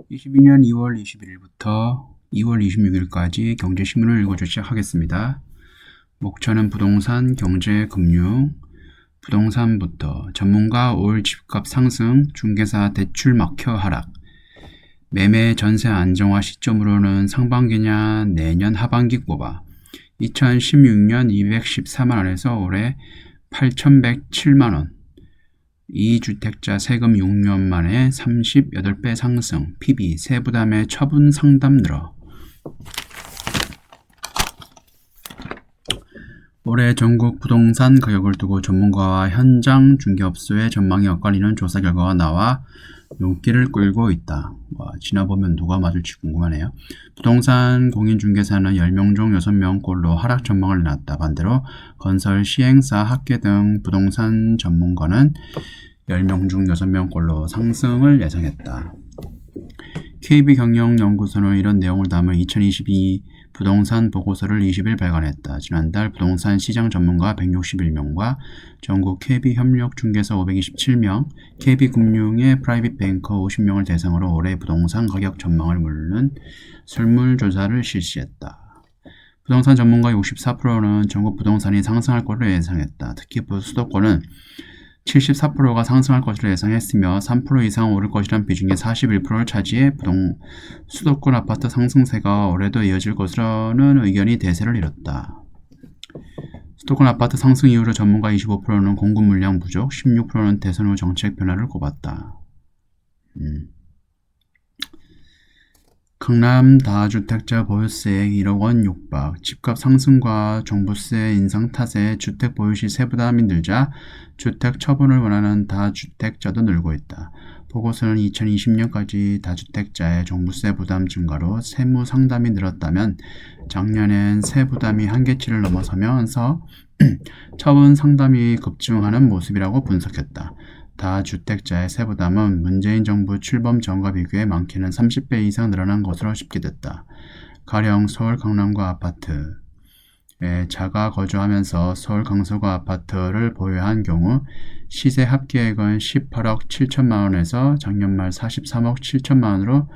22년 2월 21일부터 2월 26일까지 경제신문을 읽어주기 시작하겠습니다. 목차는 부동산, 경제, 금융, 부동산부터 전문가 올 집값 상승, 중개사 대출 막혀 하락, 매매 전세 안정화 시점으로는 상반기냐 내년 하반기 꼽아 2016년 214만원에서 올해 8,107만원, 2주택자 세금 6년 만에 38배 상승, PB, 세부담의 처분 상담 늘어. 올해 전국 부동산 가격을 두고 전문가와 현장 중개업소의 전망이 엇갈리는 조사 결과가 나와 눈길을 끌고 있다. 지나보면 누가 맞을지 궁금하네요. 부동산 공인중개사는 10명 중 6명꼴로 하락 전망을 내놨다. 반대로 건설, 시행사, 학계 등 부동산 전문가는 10명 중 6명꼴로 상승을 예상했다. KB경영연구소는 이런 내용을 담은 2022 부동산 보고서를 20일 발간했다. 지난달 부동산 시장 전문가 161명과 전국 KB협력중개사 527명, KB금융의 프라이빗 뱅커 50명을 대상으로 올해 부동산 가격 전망을 묻는 설문조사를 실시했다. 부동산 전문가 64%는 전국 부동산이 상승할 것으로 예상했다. 특히 수도권은 74%가 상승할 것으로 예상했으며 3% 이상 오를 것이란 비중이 41%를 차지해 수도권 아파트 상승세가 올해도 이어질 것으로는 의견이 대세를 이뤘다. 수도권 아파트 상승 이후로 전문가 25%는 공급 물량 부족, 16%는 대선 후 정책 변화를 꼽았다. 강남 다주택자 보유세액 1억 원 육박, 집값 상승과 종부세 인상 탓에 주택 보유시 세부담이 늘자 주택 처분을 원하는 다주택자도 늘고 있다. 보고서는 2020년까지 다주택자의 종부세 부담 증가로 세무 상담이 늘었다면 작년엔 세부담이 한계치를 넘어서면서 처분 상담이 급증하는 모습이라고 분석했다. 다주택자의 세부담은 문재인 정부 출범 전과 비교해 많게는 30배 이상 늘어난 것으로 집계됐다. 가령 서울 강남구 아파트에 자가 거주하면서 서울 강서구 아파트를 보유한 경우 시세 합계액은 18억 7천만원에서 작년 말 43억 7천만원으로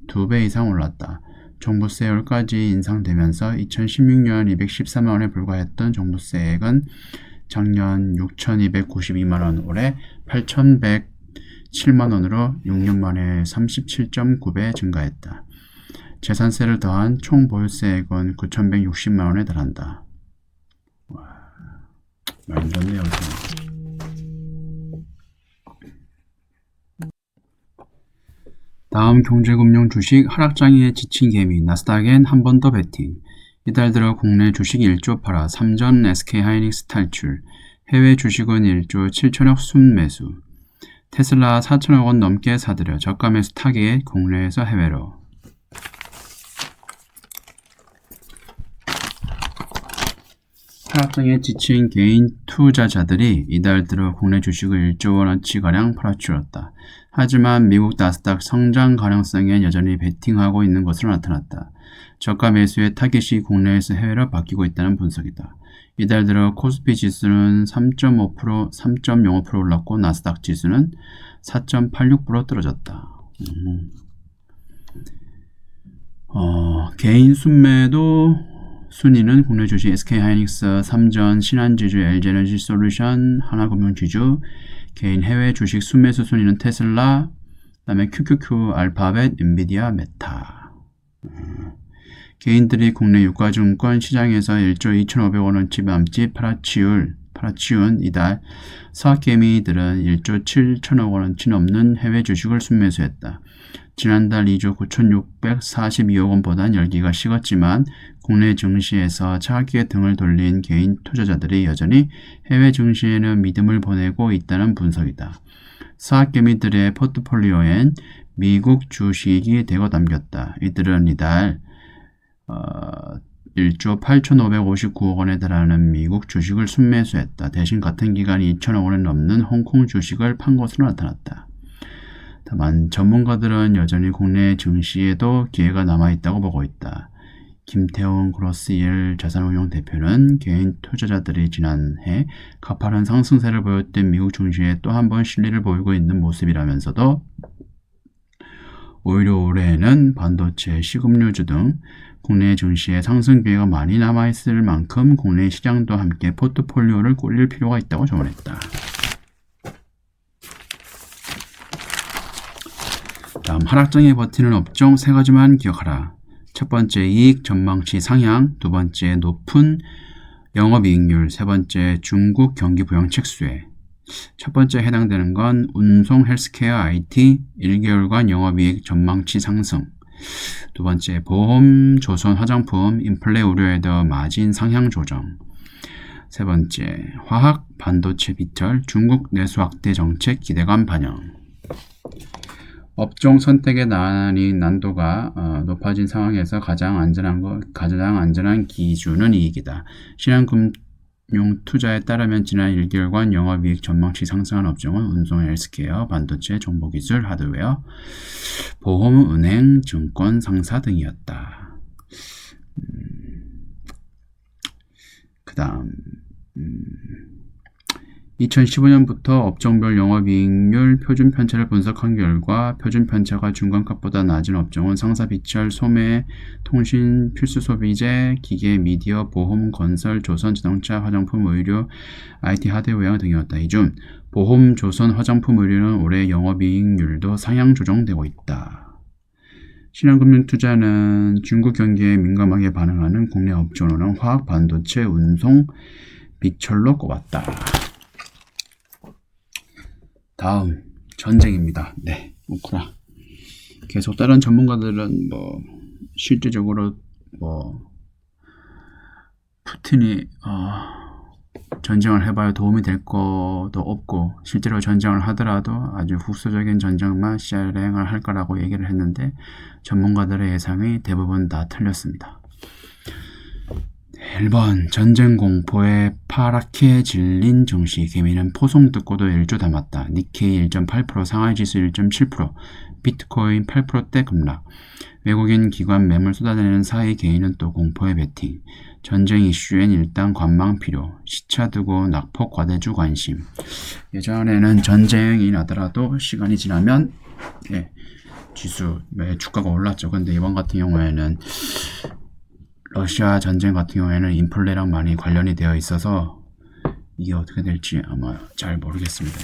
2배 이상 올랐다. 종부세율까지 인상되면서 2016년 214만원에 불과했던 종부세액은 작년 6,292만원, 올해 8,107만원으로 6년 만에 37.9배 증가했다. 재산세를 더한 총 보유세액은 9,160만원에 달한다. 많이 늘었네요. 다음 경제금융 주식 하락장애에 지친 개미, 나스닥엔 한 번 더 베팅. 이달 들어 국내 주식 1조 팔아 3전 SK하이닉스 탈출, 해외 주식은 1조 7천억 순매수, 테슬라 4천억 원 넘게 사들여 저가 매수 타겟 국내에서 해외로. 하락장에 지친 개인 투자자들이 이달 들어 국내 주식을 1조 원어치가량 팔아치웠다. 하지만 미국 나스닥 성장 가능성엔 여전히 베팅하고 있는 것으로 나타났다. 저가 매수의 타깃이 국내에서 해외로 바뀌고 있다는 분석이다. 이달 들어 코스피 지수는 3.05% 올랐고 나스닥 지수는 4.86% 떨어졌다. 개인 순매도 순위는 국내 주식 SK하이닉스, 삼전, 신한지주, LG에너지솔루션, 하나금융지주. 개인 해외 주식 순매수 순위는 테슬라, 그다음에 QQQ, 알파벳, 엔비디아, 메타. 개인들이 국내 유가증권 시장에서 1조 2,500원어치 남짓 팔아치운 이달 서학개미들은 1조 7천억 원어치 넘는 해외 주식을 순매수했다. 지난달 2조 9,642억 원보단 열기가 식었지만 국내 증시에서 차갑게 등을 돌린 개인 투자자들이 여전히 해외 증시에는 믿음을 보내고 있다는 분석이다. 서학개미들의 포트폴리오엔 미국 주식이 대거 담겼다. 이들은 이달 1조 8,559억 원에 달하는 미국 주식을 순매수했다. 대신 같은 기간 2천억 원을 넘는 홍콩 주식을 판 것으로 나타났다. 다만 전문가들은 여전히 국내 증시에도 기회가 남아있다고 보고 있다. 김태훈 그로스일 자산운용 대표는 개인 투자자들이 지난해 가파른 상승세를 보였던 미국 증시에 또 한 번 실리를 보이고 있는 모습이라면서도 오히려 올해에는 반도체, 식음료주 등 국내 증시에 상승 기회가 많이 남아있을 만큼 국내 시장도 함께 포트폴리오를 꾸릴 필요가 있다고 조언했다. 다음, 하락장에 버티는 업종 세 가지만 기억하라. 첫 번째, 이익 전망치 상향. 두 번째, 높은 영업이익률. 세 번째, 중국 경기 부양 책수에. 첫 번째 해당되는 건 운송, 헬스케어, IT 1개월간 영업이익 전망치 상승. 두 번째, 보험, 조선, 화장품, 인플레 우려에 더 마진 상향 조정. 세 번째, 화학, 반도체 비철, 중국 내수 확대 정책 기대감 반영. 업종 선택의 난도가 높아진 상황에서 가장 안전한 기준은 이익이다. 신한금융 투자에 따르면 지난 1개월간 영업이익 전망치 상승한 업종은 운송, 헬스케어, 반도체, 정보기술, 하드웨어, 보험, 은행, 증권, 상사 등이었다. 그 다음 2015년부터 업종별 영업이익률 표준 편차를 분석한 결과 표준 편차가 중간값보다 낮은 업종은 상사 비철, 소매, 통신, 필수 소비재, 기계, 미디어, 보험, 건설, 조선, 자동차, 화장품, 의류, IT, 하드웨어 등이었다. 이 중 보험, 조선, 화장품, 의류는 올해 영업이익률도 상향 조정되고 있다. 신한금융투자는 중국 경기에 민감하게 반응하는 국내 업종으로는 화학, 반도체, 운송, 비철로 꼽았다. 다음, 전쟁입니다. 네, 오크라. 계속 다른 전문가들은 실제적으로 푸틴이 전쟁을 해봐야 도움이 될 것도 없고, 실제로 전쟁을 하더라도 아주 후소적인 전쟁만 시행을 할 거라고 얘기를 했는데, 전문가들의 예상이 대부분 다 틀렸습니다. 1번, 전쟁 공포에 파랗게 질린 증시. 개미는 포송 듣고도 일조 담았다. 니케이 1.8%, 상하이 지수 1.7%, 비트코인 8%대 급락. 외국인 기관 매물 쏟아내는 사이 개인은 또 공포의 베팅. 전쟁 이슈엔 일단 관망 필요. 시차 두고 낙폭 과대주 관심. 예전에는 전쟁이 나더라도 시간이 지나면 지수, 주가가 올랐죠. 근데 이번 같은 경우에는 러시아 전쟁 같은 경우에는 인플레랑 많이 관련이 되어 있어서 이게 어떻게 될지 아마 잘 모르겠습니다.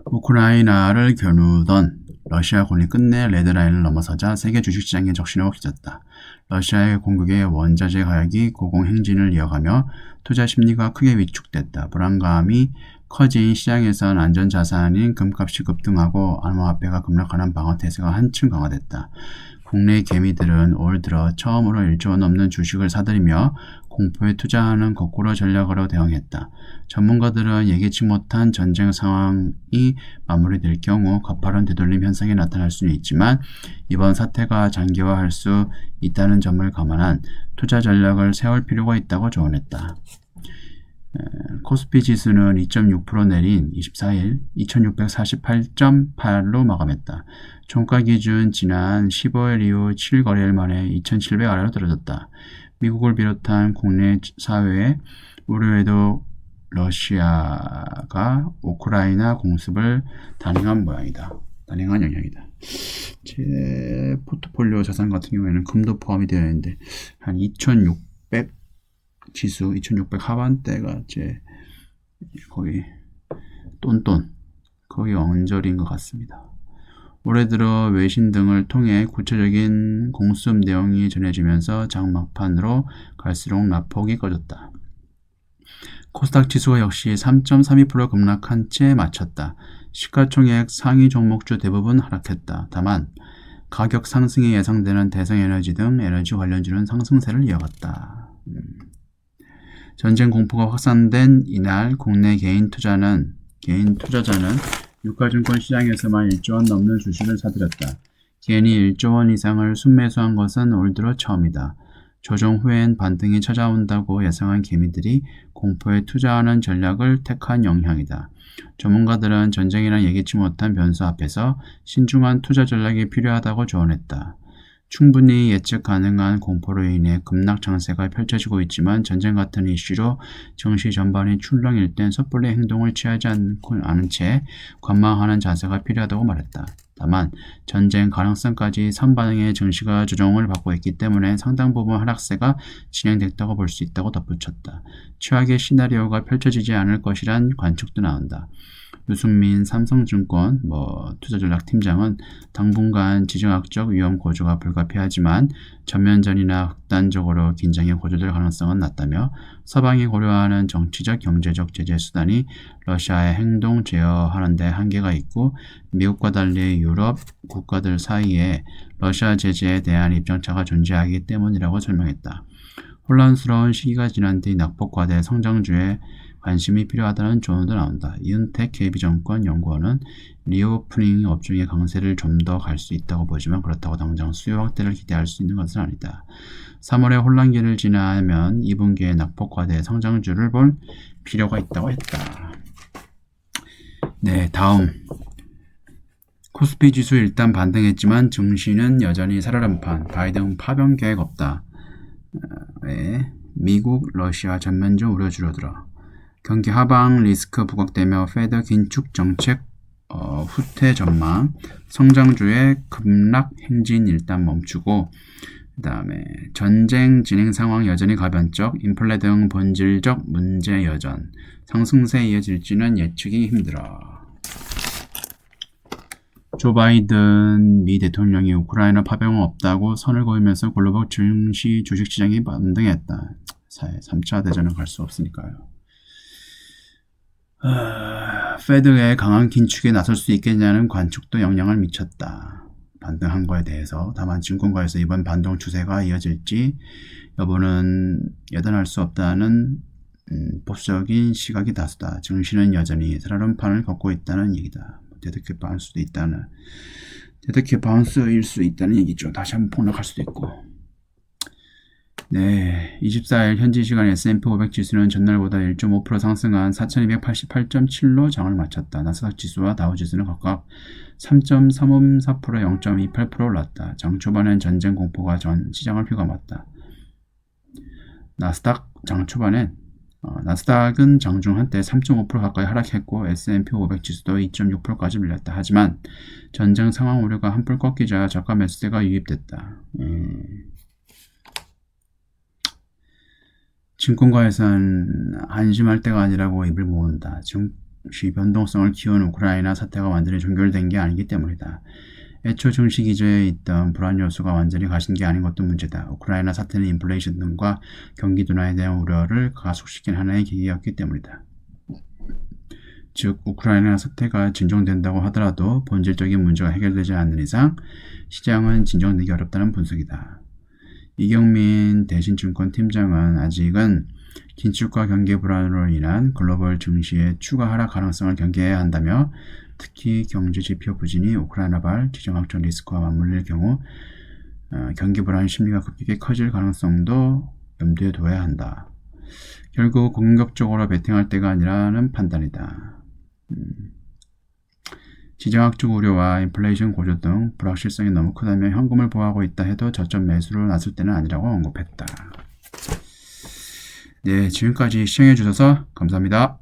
우크라이나를 겨누던 러시아군이 끝내 레드라인을 넘어서자 세계 주식시장에 적신호가 켜졌다. 러시아의 공격에 원자재 가격이 고공행진을 이어가며 투자 심리가 크게 위축됐다. 불안감이 커진 시장에선 안전자산인 금값이 급등하고 암호화폐가 급락하는 방어태세가 한층 강화됐다. 국내 개미들은 올 들어 처음으로 1조 원 넘는 주식을 사들이며 공포에 투자하는 거꾸로 전략으로 대응했다. 전문가들은 예기치 못한 전쟁 상황이 마무리될 경우 가파른 되돌림 현상이 나타날 수는 있지만 이번 사태가 장기화할 수 있다는 점을 감안한 투자 전략을 세울 필요가 있다고 조언했다. 코스피 지수는 2.6% 내린 24일 2648.8로 마감했다. 종가 기준 지난 15일 이후 7거래일 만에 2700 아래로 떨어졌다. 미국을 비롯한 국내 사회의 우려에도 러시아가 우크라이나 공습을 단행한 영향이다. 제 포트폴리오 자산 같은 경우에는 금도 포함이 되어 있는데 한 2600 지수 2600 하반대가 제 거의 거의 언저리인 것 같습니다. 올해 들어 외신 등을 통해 구체적인 공습 내용이 전해지면서 장막판으로 갈수록 낙폭이 꺼졌다. 코스닥 지수가 역시 3.32% 급락한 채 마쳤다. 시가총액 상위 종목주 대부분 하락했다. 다만 가격 상승이 예상되는 대성에너지 등 에너지 관련주는 상승세를 이어갔다. 전쟁 공포가 확산된 이날 국내 개인 투자자는 유가증권 시장에서만 1조 원 넘는 주식을 사들였다. 개인이 1조 원 이상을 순매수한 것은 올 들어 처음이다. 조정 후엔 반등이 찾아온다고 예상한 개미들이 공포에 투자하는 전략을 택한 영향이다. 전문가들은 전쟁이란 예기치 못한 변수 앞에서 신중한 투자 전략이 필요하다고 조언했다. 충분히 예측 가능한 공포로 인해 급락 장세가 펼쳐지고 있지만 전쟁 같은 이슈로 증시 전반이 출렁일 땐 섣불리 행동을 취하지 않은 채 관망하는 자세가 필요하다고 말했다. 다만 전쟁 가능성까지 선반영의 증시가 조정을 받고 있기 때문에 상당 부분 하락세가 진행됐다고 볼 수 있다고 덧붙였다. 최악의 시나리오가 펼쳐지지 않을 것이란 관측도 나온다. 유승민 삼성증권 투자전략팀장은 당분간 지정학적 위험 고조가 불가피하지만 전면전이나 극단적으로 긴장이 고조될 가능성은 낮다며 서방이 고려하는 정치적 경제적 제재 수단이 러시아의 행동 제어하는 데 한계가 있고 미국과 달리 유럽 국가들 사이에 러시아 제재에 대한 입장차가 존재하기 때문이라고 설명했다. 혼란스러운 시기가 지난 뒤 낙폭과대 성장주에 관심이 필요하다는 조언도 나온다. 이은택 KB증권 연구원은 리오프닝이 업종의 강세를 좀 더 갈 수 있다고 보지만 그렇다고 당장 수요 확대를 기대할 수 있는 것은 아니다. 3월의 혼란기를 지나면 2분기의 낙폭과대 성장주를 볼 필요가 있다고 했다. 네, 다음 코스피 지수 일단 반등했지만 증시는 여전히 살얼음판. 바이든 파병 계획 없다. 미국, 러시아 전면적 우려 줄어들어. 경기 하방 리스크 부각되며 페드 긴축 정책 후퇴 전망, 성장주의 급락 행진 일단 멈추고, 그 다음에 전쟁 진행 상황 여전히 가변적, 인플레 등 본질적 문제 여전, 상승세 이어질지는 예측이 힘들어. 조 바이든 미 대통령이 우크라이나 파병은 없다고 선을 그으면서 글로벌 증시 주식시장이 반등했다. 3차 대전은 갈 수 없으니까요. 페드의 강한 긴축에 나설 수 있겠냐는 관측도 영향을 미쳤다. 반등한 거에 대해서. 다만 증권가에서 이번 반동 추세가 이어질지 여부는 예단할 수 없다는 보수적인 시각이 다수다. 증시는 여전히 살얼음판을 걷고 있다는 얘기다. 데드캣 바운스일 수 있다는 얘기죠. 다시 한번 폭락할 수도 있고. 네, 24일 현지 시간 S&P 500 지수는 전날보다 1.5% 상승한 4288.7로 장을 마쳤다. 나스닥 지수와 다우 지수는 각각 3.354%, 0.28% 올랐다. 장 초반엔 전쟁 공포가 전 시장을 휘감았다. 나스닥은 장중 한때 3.5% 가까이 하락했고 S&P 500 지수도 2.6%까지 밀렸다. 하지만 전쟁 상황 우려가 한풀 꺾이자 저가 매수세가 유입됐다. 증권가에서는 안심할 때가 아니라고 입을 모은다. 증시 변동성을 키운 우크라이나 사태가 완전히 종결된 게 아니기 때문이다. 애초 증시 기조에 있던 불안 요소가 완전히 가신 게 아닌 것도 문제다. 우크라이나 사태는 인플레이션 등과 경기 둔화에 대한 우려를 가속시킨 하나의 계기였기 때문이다. 즉 우크라이나 사태가 진정된다고 하더라도 본질적인 문제가 해결되지 않는 이상 시장은 진정되기 어렵다는 분석이다. 이경민 대신증권 팀장은 아직은 긴축과 경기 불안으로 인한 글로벌 증시의 추가 하락 가능성을 경계해야 한다며 특히 경제지표 부진이 우크라이나발 지정학적 리스크와 맞물릴 경우 경기 불안 심리가 급격히 커질 가능성도 염두에 둬야 한다. 결국 공격적으로 베팅할 때가 아니라는 판단이다. 지정학적 우려와 인플레이션 고조 등 불확실성이 너무 크다며 현금을 보유하고 있다 해도 저점 매수로 나설 때는 아니라고 언급했다. 네, 지금까지 시청해 주셔서 감사합니다.